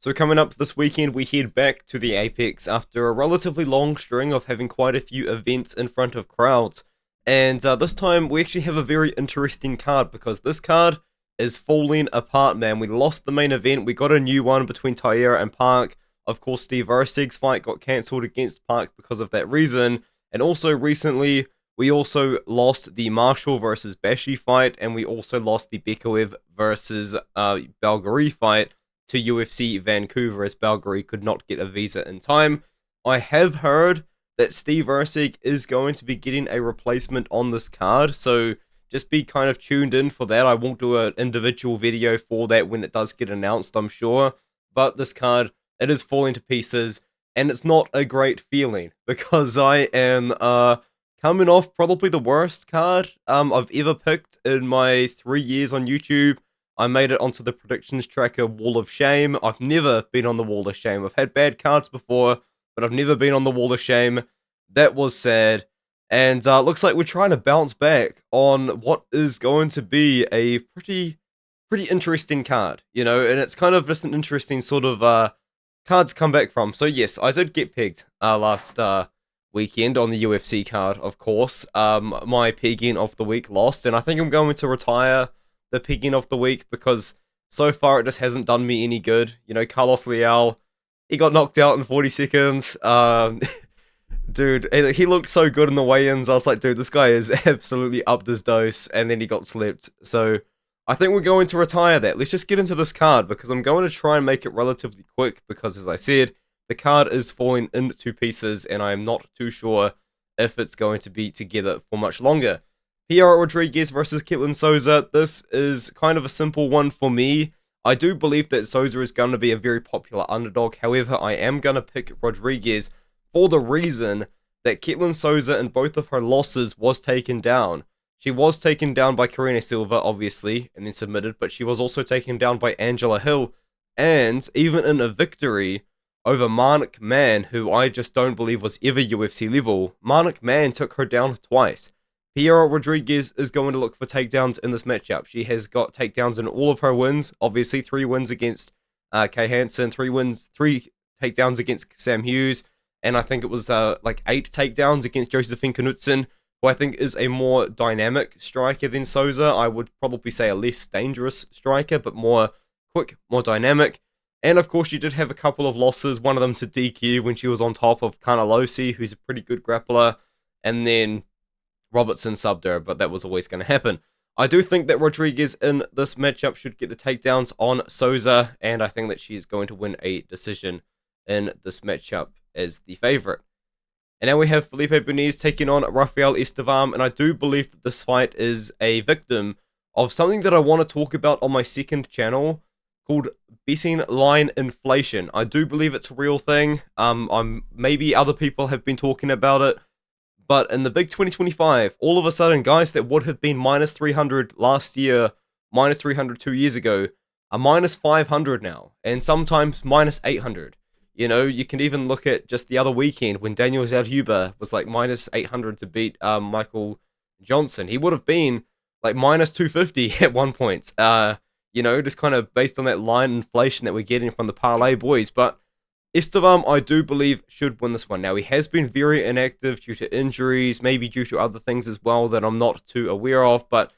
So coming up this weekend, we head back to the Apex after a relatively long string of having quite a few events in front of crowds. And this time, we actually have a very interesting card because this card is falling apart, man. We lost the main event. We got a new one between Taira and Park. Of course, Steve Versig's fight got cancelled against Park because of that reason. And also recently, we also lost the Marshall versus Bashi fight, and we also lost the Bekaev versus Belgari fight to UFC Vancouver as Belgari could not get a visa in time. I have heard that Steve Versig is going to be getting a replacement on this card, so just be kind of tuned in for that. I won't do an individual video for that when it does get announced, I'm sure. But this card, it is falling to pieces, and it's not a great feeling because I am coming off probably the worst card I've ever picked in my 3 years on YouTube. I made it onto the predictions tracker Wall of Shame. I've never been on the Wall of Shame. I've had bad cards before, but I've never been on the Wall of Shame. That was sad. And looks like we're trying to bounce back on what is going to be a pretty interesting card, you know, and it's kind of just an interesting sort of cards come back from. So yes, I did get pegged last weekend on the UFC card, of course. My pegging of the week lost, and I think I'm going to retire the pegging of the week because so far it just hasn't done me any good. You know, Carlos Leal, he got knocked out in 40 seconds. Dude, he looked so good in the weigh-ins. I was like, dude, this guy is absolutely upped his dose, and then he got slept. So I think we're going to retire that. Let's just get into this card because I'm going to try and make it relatively quick because, as I said, the card is falling into pieces, and I am not too sure if it's going to be together for much longer. Piera Rodriguez versus Ketlen Souza. This is kind of a simple one for me. I do believe that Souza is going to be a very popular underdog. However, I am going to pick Rodriguez for the reason that Ketlen Souza in both of her losses was taken down. She was taken down by Karina Silva, obviously, and then submitted, but she was also taken down by Angela Hill. And even in a victory over Marnik Man, who I just don't believe was ever UFC level, Marnik Man took her down twice. Piera Rodriguez is going to look for takedowns in this matchup. She has got takedowns in all of her wins. Obviously, 3 wins against Kay Hansen, 3 takedowns against Sam Hughes, and I think it was like 8 takedowns against Josephine Knudsen, who I think is a more dynamic striker than Souza. I would probably say a less dangerous striker, but more quick, more dynamic. And of course, she did have a couple of losses, one of them to DQ when she was on top of Carnolle, who's a pretty good grappler, and then Robertson subbed her, but that was always going to happen. I do think that Rodriguez in this matchup should get the takedowns on Souza, and I think that she is going to win a decision in this matchup as the favorite. And now we have Felipe Bunes taking on Rafael Estevam, and I do believe that this fight is a victim of something that I want to talk about on my second channel called betting line inflation. I do believe it's a real thing. Maybe other people have been talking about it. But in the big 2025, all of a sudden, guys that would have been minus 300 last year, minus 300 2 years ago, are minus 500 now, and sometimes minus 800. You know, you can even look at just the other weekend when Daniel Zellhuber was like minus 800 to beat Michael Johnson. He would have been like minus 250 at one point. You know, just kind of based on that line inflation that we're getting from the parlay boys. But Estevam, I do believe, should win this one. Now, he has been very inactive due to injuries, maybe due to other things as well that I'm not too aware of, but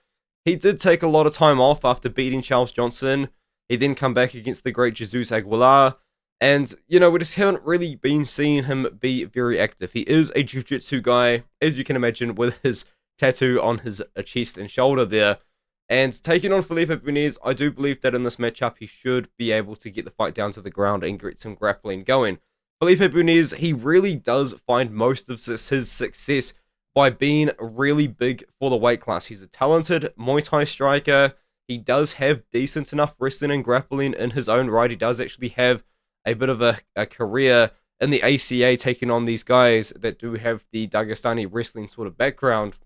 he did take a lot of time off after beating Charles Johnson. He then come back against the great Jesus Aguilar, and, you know, we just haven't really been seeing him be very active. He is a jiu-jitsu guy, as you can imagine, with his tattoo on his chest and shoulder there. And taking on Felipe Bunes, I do believe that in this matchup, he should be able to get the fight down to the ground and get some grappling going. Felipe Bunes, he really does find most of his success by being really big for the weight class. He's a talented Muay Thai striker. He does have decent enough wrestling and grappling in his own right. He does actually have a bit of a career in the ACA taking on these guys that do have the Dagestani wrestling sort of background.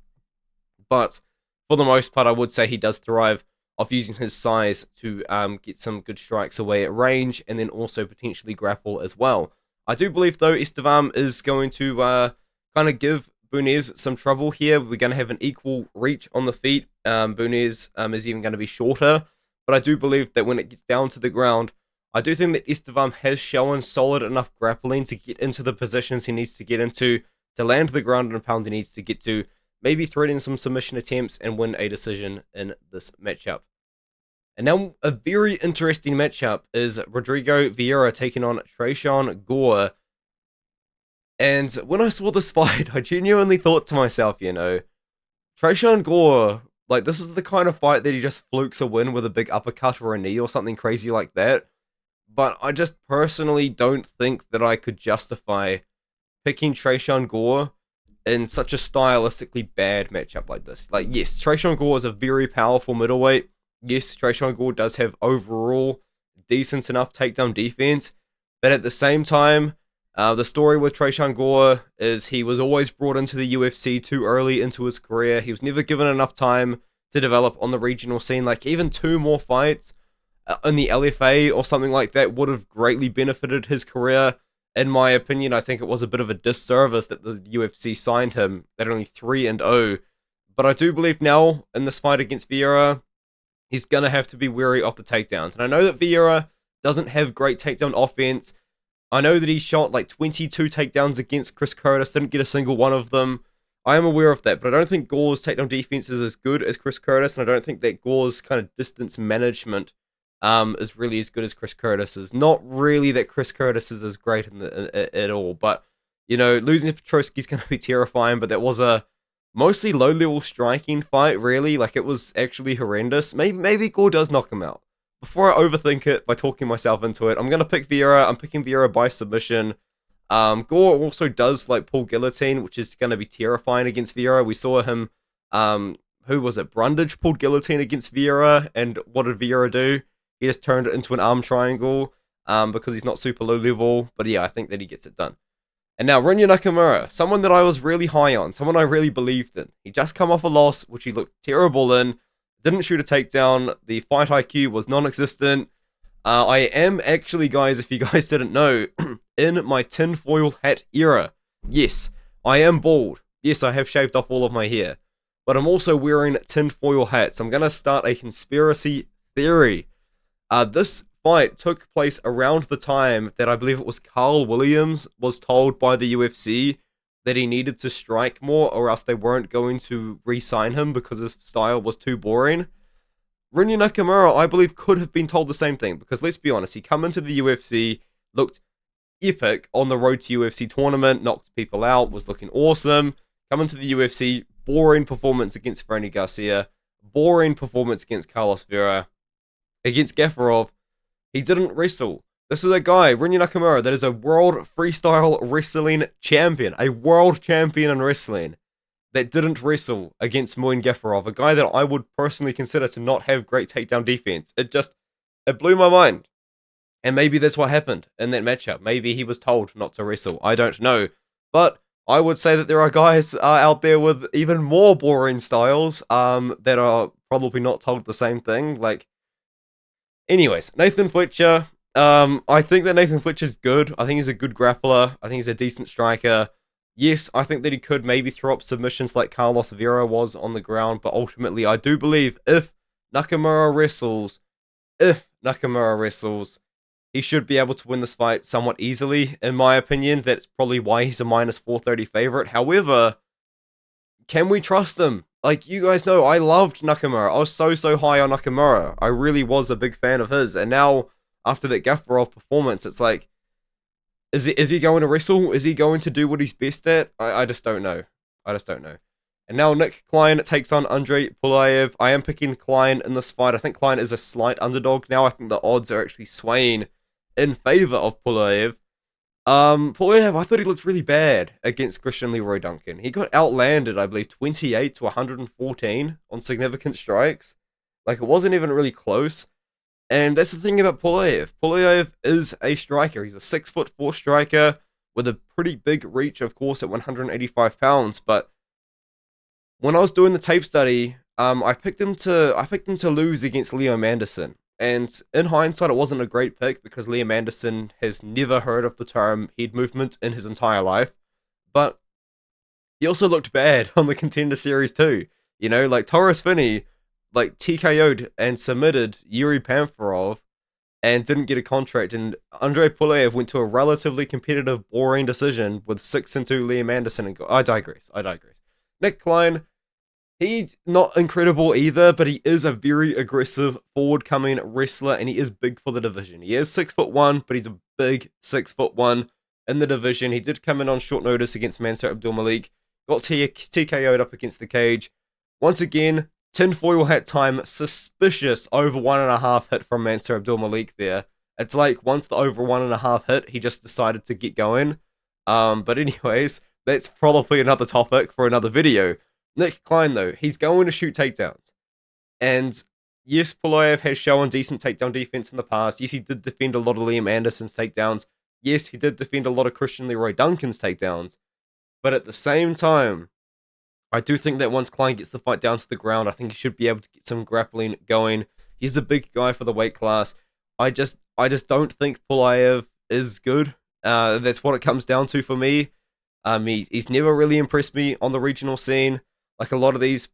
But for the most part, I would say he does thrive off using his size to get some good strikes away at range and then also potentially grapple as well. I do believe, though, Estevam is going to kind of give Bunes some trouble here. We're going to have an equal reach on the feet. Bunes is even going to be shorter. But I do believe that when it gets down to the ground, I do think that Estevam has shown solid enough grappling to get into the positions he needs to get into, to land the ground and pound he needs to get to, maybe threaten some submission attempts and win a decision in this matchup. And now a very interesting matchup is Rodrigo Vieira taking on Tresean Gore. And when I saw this fight, I genuinely thought to myself, Tresean Gore, like, this is the kind of fight that he just flukes a win with a big uppercut or a knee or something crazy like that. But I just personally don't think that I could justify picking Tresean Gore in such a stylistically bad matchup like this. Like, yes, Tresean Gore is a very powerful middleweight. Yes, Tresean Gore does have overall decent enough takedown defense. But at the same time, the story with Tresean Gore is he was always brought into the UFC too early into his career. He was never given enough time to develop on the regional scene. Like, even 2 more fights in the LFA or something like that would have greatly benefited his career. In my opinion, I think it was a bit of a disservice that the UFC signed him at only 3-0. But I do believe now, in this fight against Vieira, he's going to have to be wary of the takedowns. And I know that Vieira doesn't have great takedown offense. I know that he shot like 22 takedowns against Chris Curtis, didn't get a single one of them. I am aware of that, but I don't think Gore's takedown defense is as good as Chris Curtis, and I don't think that Gore's kind of distance management is really as good as Chris Curtis's. Not really that Chris Curtis is as great at all, but, losing to Petrosky's going to be terrifying, but that was a mostly low-level striking fight, really. Like, it was actually horrendous. Maybe Gore does knock him out. Before I overthink it by talking myself into it, I'm going to pick Vieira. I'm picking Vieira by submission. Gore also does, like, pull guillotine, which is going to be terrifying against Vieira. We saw him, who was it? Brundage pulled guillotine against Vieira, and what did Vieira do? He just turned it into an arm triangle, because he's not super low level. But yeah, I think that he gets it done. And now, Rinya Nakamura, someone that I was really high on, someone I really believed in. He just come off a loss, which he looked terrible in. Didn't shoot a takedown. The fight IQ was non-existent. I am actually, guys, if you guys didn't know, in my tinfoil hat era. Yes, I am bald. Yes, I have shaved off all of my hair. But I'm also wearing tinfoil hats. I'm going to start a conspiracy theory. This fight took place around the time that I believe it was Karol Williams was told by the UFC that he needed to strike more or else they weren't going to re-sign him because his style was too boring. Rinya Nakamura, I believe, could have been told the same thing, because let's be honest, he come into the UFC, looked epic on the road to UFC tournament, knocked people out, was looking awesome. Come into the UFC, boring performance against Franny Garcia, boring performance against Carlos Vera. Against Gafarov, he didn't wrestle. This is a guy, Rinya Nakamura, that is a world freestyle wrestling champion, a world champion in wrestling, that didn't wrestle against Muin Gafarov, a guy that I would personally consider to not have great takedown defense. It blew my mind. And maybe that's what happened in that matchup. Maybe he was told not to wrestle. I don't know. But I would say that there are guys out there with even more boring styles that are probably not told the same thing. Anyways, Nathan Fletcher. I think that Nathan Fletcher's good. I think he's a good grappler. I think he's a decent striker. Yes, I think that he could maybe throw up submissions like Carlos Vera was on the ground, but ultimately I do believe if Nakamura wrestles, he should be able to win this fight somewhat easily, in my opinion. That's probably why he's a minus 430 favorite. However, can we trust him? Like, you guys know, I loved Nakamura. I was so high on Nakamura. I really was a big fan of his. And now, after that Gafarov performance, it's like, is he going to wrestle? Is he going to do what he's best at? I just don't know. And now Nick Klein takes on Andrei Pulayev. I am picking Klein in this fight. I think Klein is a slight underdog now. I think the odds are actually swaying in favor of Pulayev. Pulayev, I thought he looked really bad against Christian Leroy Duncan. He got outlanded, I believe, 28 to 114 on significant strikes. Like, it wasn't even really close. And that's the thing about Pulayev. Pulayev is a striker. He's a 6'4" striker with a pretty big reach, of course, at 185 pounds. But when I was doing the tape study, I picked him to lose against Liam Anderson. And in hindsight, it wasn't a great pick because Liam Anderson has never heard of the term head movement in his entire life. But he also looked bad on the Contender Series too. Like Taurus Finney, TKO'd and submitted Yuri Pamfarov and didn't get a contract. And Andrei Pulaev went to a relatively competitive, boring decision with 6-2 Liam Anderson. And I digress. Nick Klein, he's not incredible either, but he is a very aggressive, forward-coming wrestler, and he is big for the division. He is 6'1", but he's a big 6'1" in the division. He did come in on short notice against Mansour Abdulmalik, got TKO'd up against the cage. Once again, tinfoil hat time, suspicious over 1.5 hit from Mansour Abdulmalik there. It's like once the over 1.5 hit, he just decided to get going. But anyways, that's probably another topic for another video. Nick Klein, though, he's going to shoot takedowns. And yes, Pulaev has shown decent takedown defense in the past. Yes, he did defend a lot of Liam Anderson's takedowns. Yes, he did defend a lot of Christian Leroy Duncan's takedowns. But at the same time, I do think that once Klein gets the fight down to the ground, I think he should be able to get some grappling going. He's a big guy for the weight class. I just don't think Pulaev is good. That's what it comes down to for me. He's never really impressed me on the regional scene. Like a lot of these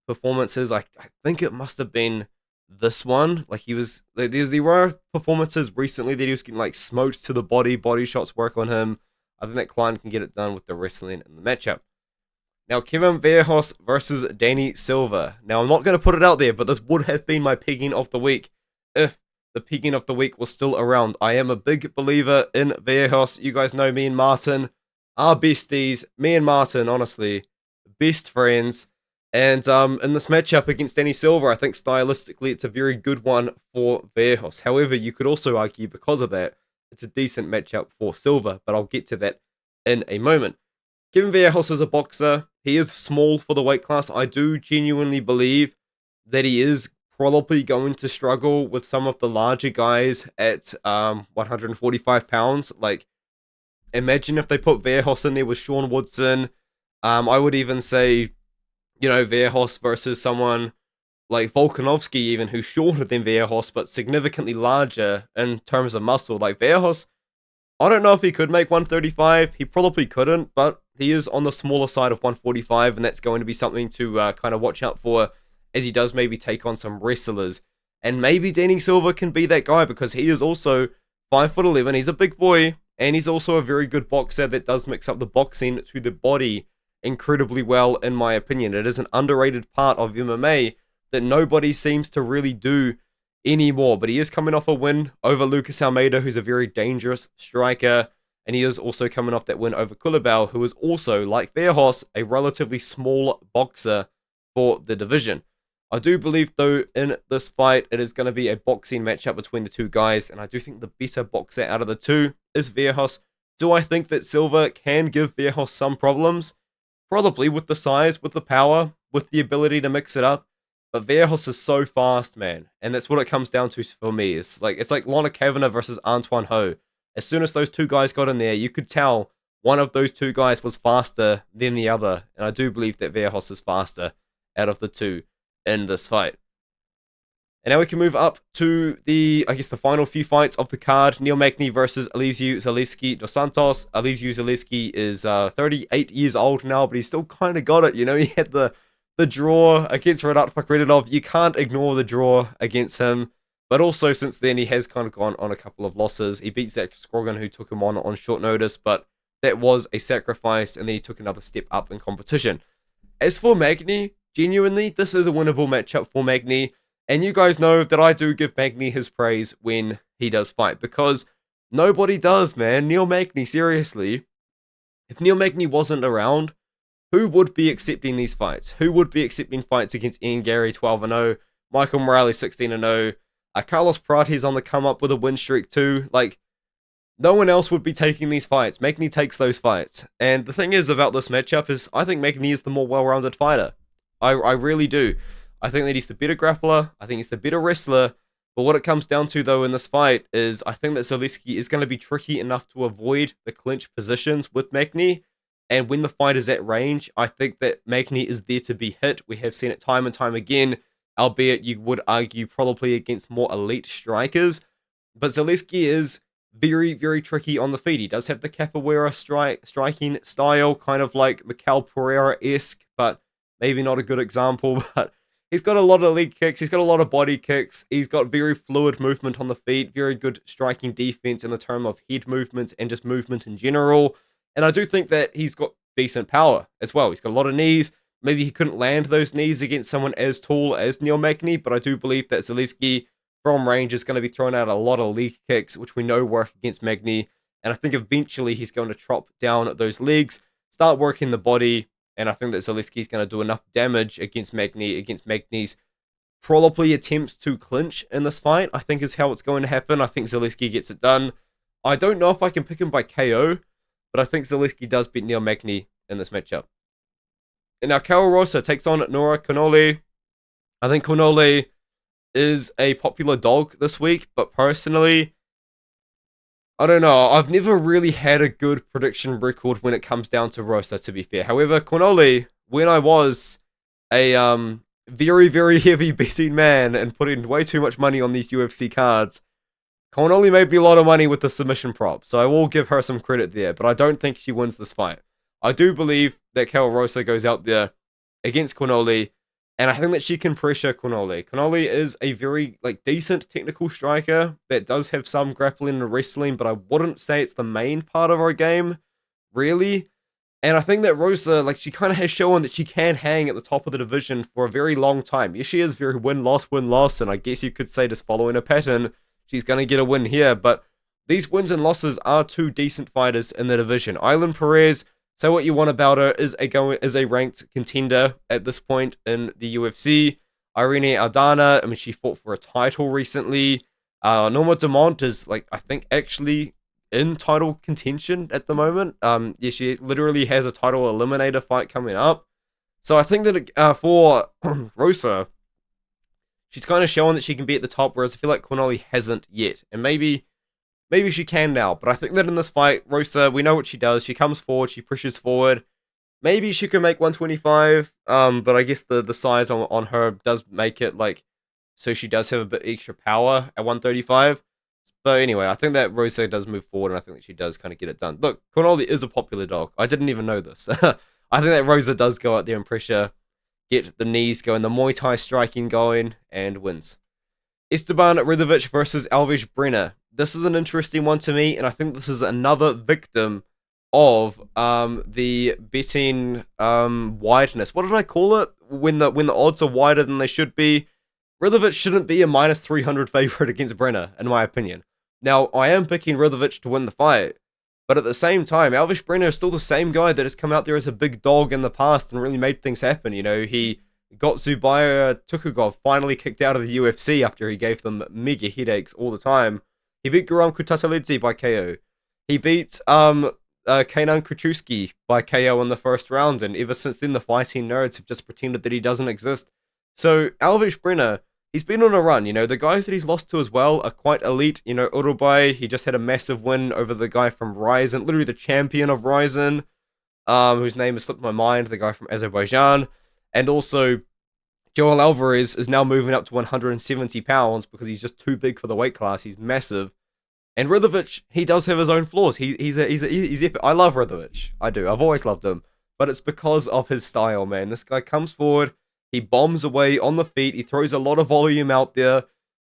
performances, I think it must have been this one. Like there were performances recently that he was getting like smoked to the body shots work on him. I think that Klein can get it done with the wrestling and the matchup. Now, Kevin Vallejos versus Danny Silva. Now, I'm not going to put it out there, but this would have been my picking of the week if the picking of the week was still around. I am a big believer in Vallejos. You guys know me and Martin are besties. Me and Martin, honestly, best friends. And in this matchup against Danny Silva, I think stylistically it's a very good one for Vallejos. However, you could also argue because of that, it's a decent matchup for Silva, but I'll get to that in a moment. Kevin Vallejos is a boxer. He is small for the weight class. I do genuinely believe that he is probably going to struggle with some of the larger guys at 145 pounds. Like, imagine if they put Vallejos in there with Sean Woodson. I would even say, Vallejos versus someone like Volkanovski, even, who's shorter than Vallejos, but significantly larger in terms of muscle. Like, Vallejos, I don't know if he could make 135. He probably couldn't, but he is on the smaller side of 145, and that's going to be something to kind of watch out for as he does maybe take on some wrestlers. And maybe Danny Silva can be that guy because he is also 5'11". He's a big boy, and he's also a very good boxer that does mix up the boxing to the body incredibly well, in my opinion. It is an underrated part of MMA that nobody seems to really do anymore, but he is coming off a win over Lucas Almeida, who's a very dangerous striker, and he is also coming off that win over Culibao, who is also, like Vallejos, a relatively small boxer for the division. I do believe, though, in this fight, it is going to be a boxing matchup between the two guys, and I do think the better boxer out of the two is Vallejos. Do I think that Silva can give Vallejos some problems? Probably, with the size, with the power, with the ability to mix it up. But Vallejos is so fast, man. And that's what it comes down to for me. It's like Lorna Kavanagh versus Antoine Ho. As soon as those two guys got in there, you could tell one of those two guys was faster than the other. And I do believe that Vallejos is faster out of the two in this fight. And now we can move up to the final few fights of the card. Neil Magny versus Elizeu Zaleski dos Santos. Elizeu Zaleski is 38 years old now, but he's still kind of got it. He had the draw against Renat Fakhretdinov. You can't ignore the draw against him. But also, since then, he has kind of gone on a couple of losses. He beat Zach Scroggin, who took him on short notice, but that was a sacrifice, and then he took another step up in competition. As for Magny, genuinely, this is a winnable matchup for Magny. And you guys know that I do give Magny his praise when he does fight, because nobody does, man. Neil Magny, seriously. If Neil Magny wasn't around, who would be accepting these fights? Who would be accepting fights against Ian Gary 12-0, Michael Morales 16-0, Carlos Prate's on the come up with a win streak too? Like, no one else would be taking these fights. Magny takes those fights. And the thing is about this matchup is I think Magny is the more well-rounded fighter. I really do. I think that he's the better grappler. I think he's the better wrestler. But what it comes down to, though, in this fight is I think that Zaleski is going to be tricky enough to avoid the clinch positions with Magny. And when the fight is at range, I think that Magny is there to be hit. We have seen it time and time again, albeit you would argue probably against more elite strikers. But Zaleski is very, very tricky on the feet. He does have the capoeira striking style, kind of like Mikel Pereira-esque, but maybe not a good example. But He's got a lot of leg kicks. He's got a lot of body kicks. He's got very fluid movement on the feet, very good striking defense in the term of head movement and just movement in general. And I do think that he's got decent power as well. He's got a lot of knees. Maybe he couldn't land those knees against someone as tall as Neil Magny, but I do believe that Zaleski from range is going to be throwing out a lot of leg kicks, which we know work against Magny. And I think eventually he's going to chop down those legs, start working the body, and I think that Zaleski is going to do enough damage against Magny, against Magny's probably attempts to clinch in this fight, I think is how it's going to happen. I think Zaleski gets it done. I don't know if I can pick him by KO, but I think Zaleski does beat Neil Magny in this matchup. And now Karol Rosa takes on Nora Cornolle. I think Cornolle is a popular dog this week, but personally, I don't know. I've never really had a good prediction record when it comes down to Rosa, to be fair. However, Cornolle, when I was a very, very heavy betting man and putting way too much money on these UFC cards, Cornolle made me a lot of money with the submission prop, so I will give her some credit there, but I don't think she wins this fight. I do believe that Karol Rosa goes out there against Cornolle, and I think that she can pressure Cornolle. Cornolle is a very decent technical striker that does have some grappling and wrestling, but I wouldn't say it's the main part of her game, really. And I think that Rosa, she kind of has shown that she can hang at the top of the division for a very long time. Yes, she is very win-loss, and I guess you could say just following a pattern, she's going to get a win here, but these wins and losses are two decent fighters in the division. Island Perez, say what you want about her, is a ranked contender at this point in the UFC. Irene Aldana, I mean, she fought for a title recently. Norma Dumont is, I think, actually in title contention at the moment. Yeah, she literally has a title eliminator fight coming up. So I think that for Rosa, she's kind of showing that she can be at the top, whereas I feel like Cornolle hasn't yet. And maybe she can now, but I think that in this fight, Rosa, we know what she does. She comes forward, she pushes forward. Maybe she can make 125, but I guess the size on her does make it, so she does have a bit extra power at 135. But anyway, I think that Rosa does move forward, and I think that she does kind of get it done. Look, Cornolle is a popular dog. I didn't even know this. I think that Rosa does go out there and pressure, get the knees going, the Muay Thai striking going, and wins. Esteban Ridovic versus Elves Brener. This is an interesting one to me, and I think this is another victim of the betting wideness. What did I call it? When the odds are wider than they should be. Ridovic shouldn't be a minus 300 favorite against Brener, in my opinion. Now, I am picking Ridovic to win the fight, but at the same time, Elves Brener is still the same guy that has come out there as a big dog in the past and really made things happen. You know, he got Zubaya Tukugov finally kicked out of the UFC after he gave them mega headaches all the time. He beat Guram Kutasalidze by KO. He beat Kainan Kuchuski by KO in the first round, and ever since then the fighting nerds have just pretended that he doesn't exist. So Elves Brener, he's been on a run, you know, the guys that he's lost to as well are quite elite. You know, Urubai, he just had a massive win over the guy from Ryzen, literally the champion of Ryzen, whose name has slipped my mind, the guy from Azerbaijan. And also, Joel Alvarez is now moving up to 170 pounds because he's just too big for the weight class. He's massive. And Ridovic, he does have his own flaws. He's epic. I love Ridovic. I do. I've always loved him. But it's because of his style, man. This guy comes forward. He bombs away on the feet. He throws a lot of volume out there.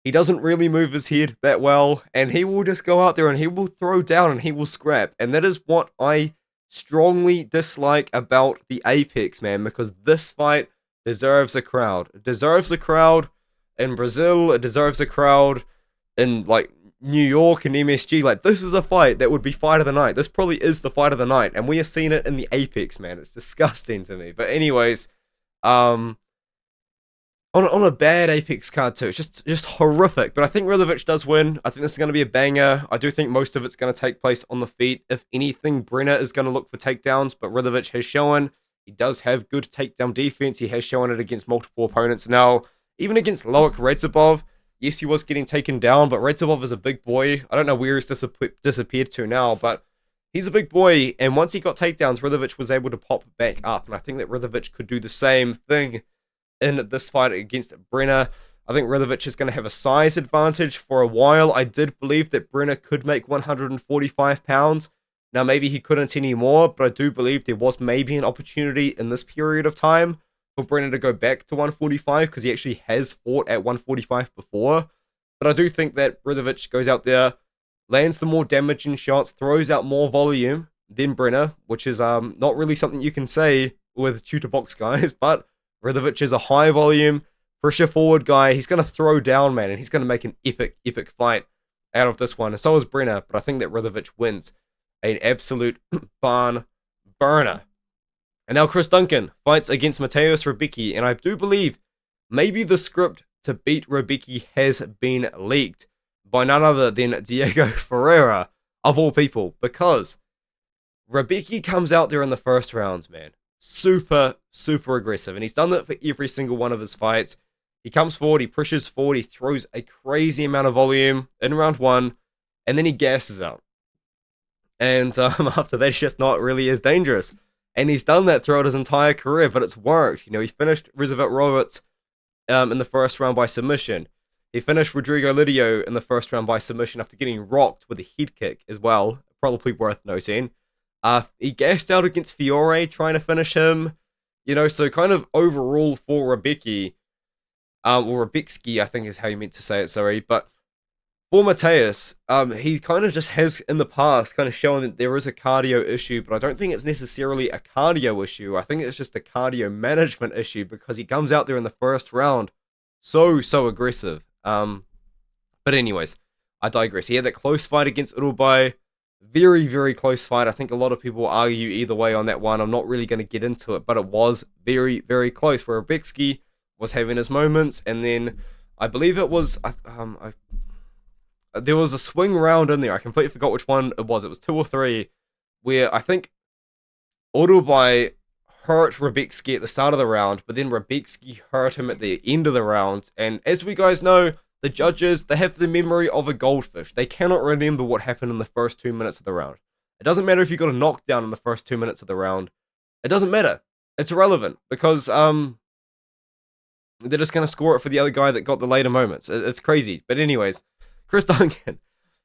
He doesn't really move his head that well. And he will just go out there and he will throw down and he will scrap. And that is what I strongly dislike about the Apex, man. Because this fight deserves a crowd. It deserves a crowd in Brazil. It deserves a crowd in, New York and MSG. This is a fight that would be fight of the night. This probably is the fight of the night. And we are seeing it in the Apex, man. It's disgusting to me. But anyways, on a bad Apex card too. It's just horrific. But I think Ridovic does win. I think this is going to be a banger. I do think most of it's going to take place on the feet. If anything, Brener is going to look for takedowns. But Ridovic has shown he does have good takedown defense. He has shown it against multiple opponents now. Even against Loic Radzhabov. Yes, he was getting taken down, but Radzhabov is a big boy. I don't know where he's disappeared to now, but he's a big boy. And once he got takedowns, Ridovic was able to pop back up. And I think that Ridovic could do the same thing in this fight against Brener. I think Ridovic is going to have a size advantage for a while. I did believe that Brener could make 145 pounds. Now, maybe he couldn't anymore, but I do believe there was maybe an opportunity in this period of time for Brener to go back to 145 because he actually has fought at 145 before. But I do think that Ridovich goes out there, lands the more damaging shots, throws out more volume than Brener, which is not really something you can say with tutor box guys, but Ridovich is a high volume, pressure forward guy. He's going to throw down, man, and he's going to make an epic fight out of this one. And so is Brener, but I think that Ridovich wins an absolute barn burner. And now Chris Duncan fights against Mateusz Rebecki, and I do believe maybe the script to beat Rebecki has been leaked by none other than Diego Ferreira, of all people, because Rebecki comes out there in the first rounds, man. Super aggressive, and he's done that for every single one of his fights. He comes forward, he pushes forward, he throws a crazy amount of volume in round one, and then he gasses out. And after that, it's just not really as dangerous. And he's done that throughout his entire career, but it's worked. You know, he finished Rizovit Roberts in the first round by submission. He finished Rodrigo Lidio in the first round by submission after getting rocked with a head kick as well. Probably worth noting. He gassed out against Fiore trying to finish him. You know, so kind of overall for Rebecki, or Rebecki, I think is how you meant to say it, sorry. But for Mateusz, he kind of just has in the past kind of shown that there is a cardio issue, but I don't think it's necessarily a cardio issue. I think it's just a cardio management issue because he comes out there in the first round so aggressive. But anyways, I digress. He had that close fight against Urubai. Very close fight. I think a lot of people argue either way on that one. I'm not really going to get into it, but it was very close where Rebecki was having his moments, and then I believe it was there was a swing round in there. I completely forgot which one it was. It was 2 or 3 where I think Urubai hurt Rebecki at the start of the round, but then Rebecki hurt him at the end of the round. And as we guys know, the judges, they have the memory of a goldfish. They cannot remember what happened in the first 2 minutes of the round. It doesn't matter if you got a knockdown in the first 2 minutes of the round. It doesn't matter. It's irrelevant because they're just going to score it for the other guy that got the later moments. It's crazy. But anyways, Chris Duncan.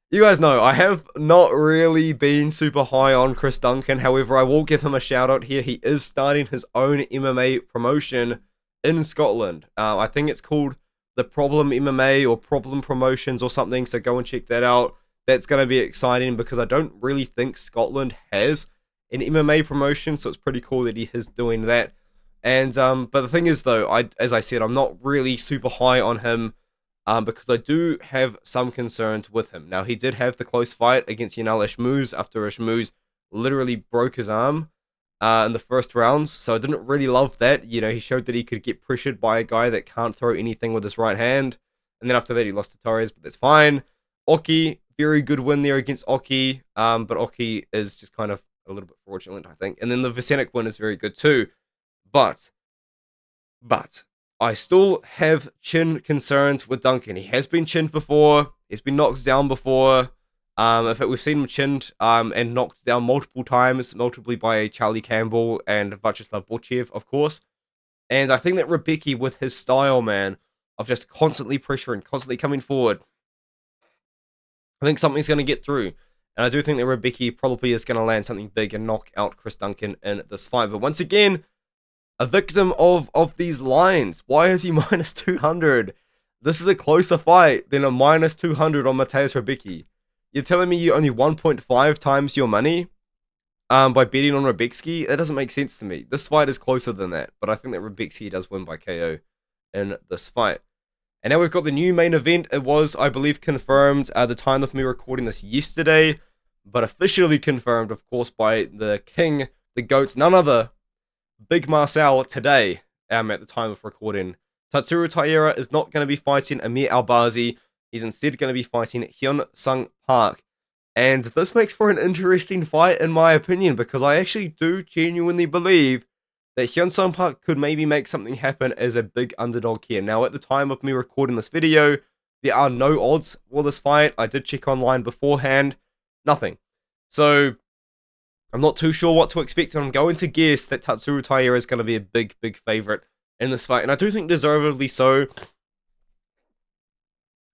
You guys know, I have not really been super high on Chris Duncan. However, I will give him a shout out here. He is starting his own MMA promotion in Scotland. I think it's called the Problem MMA or Problem Promotions or something. So go and check that out. That's going to be exciting because I don't really think Scotland has an MMA promotion. So it's pretty cool that he is doing that. And but the thing is though, as I said, I'm not really super high on him. Because I do have some concerns with him. Now, he did have the close fight against Yanal Ishmouz after Ishmouz literally broke his arm in the first rounds, so I didn't really love that. You know, he showed that he could get pressured by a guy that can't throw anything with his right hand, and then after that he lost to Torres, but that's fine. Oki, very good win there against Oki, but Oki is just kind of a little bit fraudulent, I think. And then the Visenik win is very good too, but I still have chin concerns with Duncan. He has been chinned before. He's been knocked down before. In fact, we've seen him chinned and knocked down multiple times, multiply by Charlie Campbell and Vyacheslav Borchev, of course. And I think that Rebecki, with his style, man, of just constantly pressuring, constantly coming forward, I think something's going to get through. And I do think that Rebecki probably is going to land something big and knock out Chris Duncan in this fight. But once again, a victim of these lines. Why is he minus 200? This is a closer fight than a minus 200 on Mateusz Rebecki. You're telling me you only 1.5 times your money by betting on Rebecki? That doesn't make sense to me. This fight is closer than that, but I think that Rebecki does win by KO in this fight. And now we've got the new main event. It was, I believe, confirmed at the time of me recording this yesterday, but officially confirmed, of course, by the king, the GOAT, none other Big Marcel today, at the time of recording. Tatsuro Taira is not going to be fighting Amir Albazi. He's instead going to be fighting Hyun Sung Park. And this makes for an interesting fight, in my opinion, because I actually do genuinely believe that Hyun Sung Park could maybe make something happen as a big underdog here. Now, at the time of me recording this video, there are no odds for this fight. I did check online beforehand. Nothing. So I'm not too sure what to expect, and I'm going to guess that Tatsuro Taira is going to be a big favorite in this fight, and I do think deservedly so.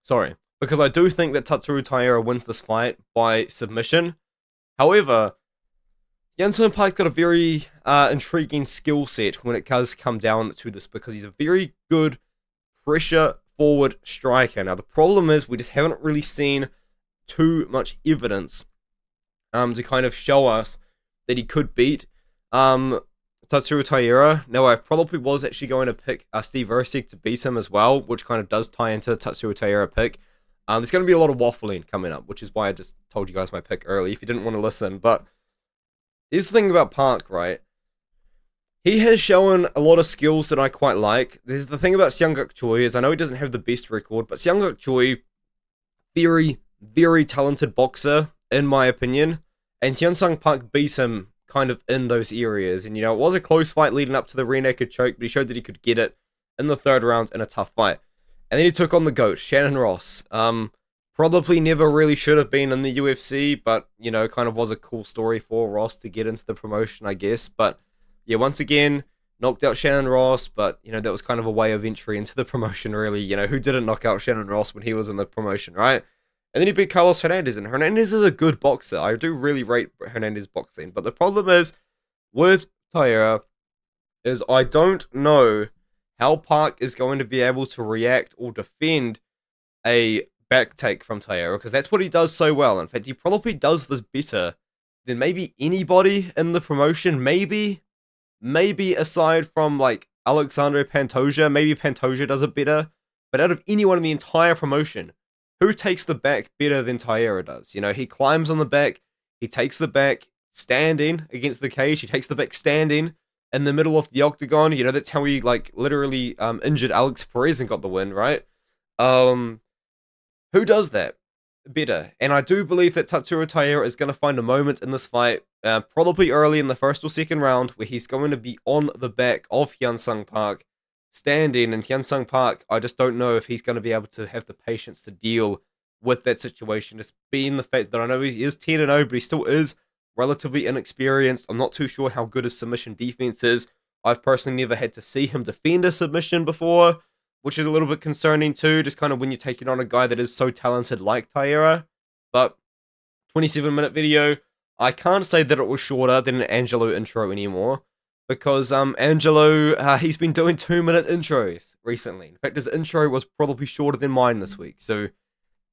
Sorry, because I do think that Tatsuro Taira wins this fight by submission. However, Hyun Park's got a very intriguing skill set when it does come down to this because he's a very good pressure forward striker. Now, the problem is we just haven't really seen too much evidence to kind of show us that he could beat Tatsuro Taira. Now, I probably was actually going to pick Steve Erceg to beat him as well, which kind of does tie into the Tatsuro Taira pick. There's going to be a lot of waffling coming up, which is why I just told you guys my pick early if you didn't want to listen. But here's the thing about Park, right? He has shown a lot of skills that I quite like. There's the thing about Seongguk Choi is I know he doesn't have the best record, but Seongguk Choi, very, very talented boxer, in my opinion. And Hyun Park beat him kind of in those areas. And, it was a close fight leading up to the rear naked choke, but he showed that he could get it in the third round in a tough fight. And then he took on the GOAT, Shannon Ross. Probably never really should have been in the UFC, but, kind of was a cool story for Ross to get into the promotion, I guess. But, yeah, once again, knocked out Shannon Ross, but, that was kind of a way of entry into the promotion, really. Who didn't knock out Shannon Ross when he was in the promotion, right? And then he beat Carlos Hernandez, and Hernandez is a good boxer. I do really rate Hernandez boxing, but the problem is, with Taira, is I don't know how Park is going to be able to react or defend a back take from Taira, because that's what he does so well. In fact, he probably does this better than maybe anybody in the promotion. Maybe aside from like Alexandre Pantoja, maybe Pantoja does it better. But out of anyone in the entire promotion, who takes the back better than Taira does? He climbs on the back, he takes the back standing against the cage, he takes the back standing in the middle of the octagon. That's how he literally injured Alex Perez and got the win, right? Who does that better? And I do believe that Tatsuro Taira is going to find a moment in this fight, probably early in the first or second round, where he's going to be on the back of Hyun Park, standing, and Hyun Park, I just don't know if he's going to be able to have the patience to deal with that situation, just being the fact that I know he is 10-0, but he still is relatively inexperienced. I'm not too sure how good his submission defense is. I've personally never had to see him defend a submission before, which is a little bit concerning too, just kind of when you're taking on a guy that is so talented like Taira. But 27-minute video, I can't say that it was shorter than an Angelo intro anymore, because Angelo, he's been doing 2-minute intros recently. In fact, his intro was probably shorter than mine this week. So,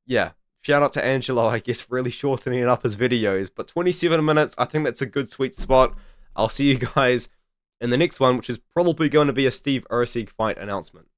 yeah, shout out to Angelo, I guess, really shortening up his videos. But 27 minutes, I think that's a good sweet spot. I'll see you guys in the next one, which is probably going to be a Steve Erceg fight announcement.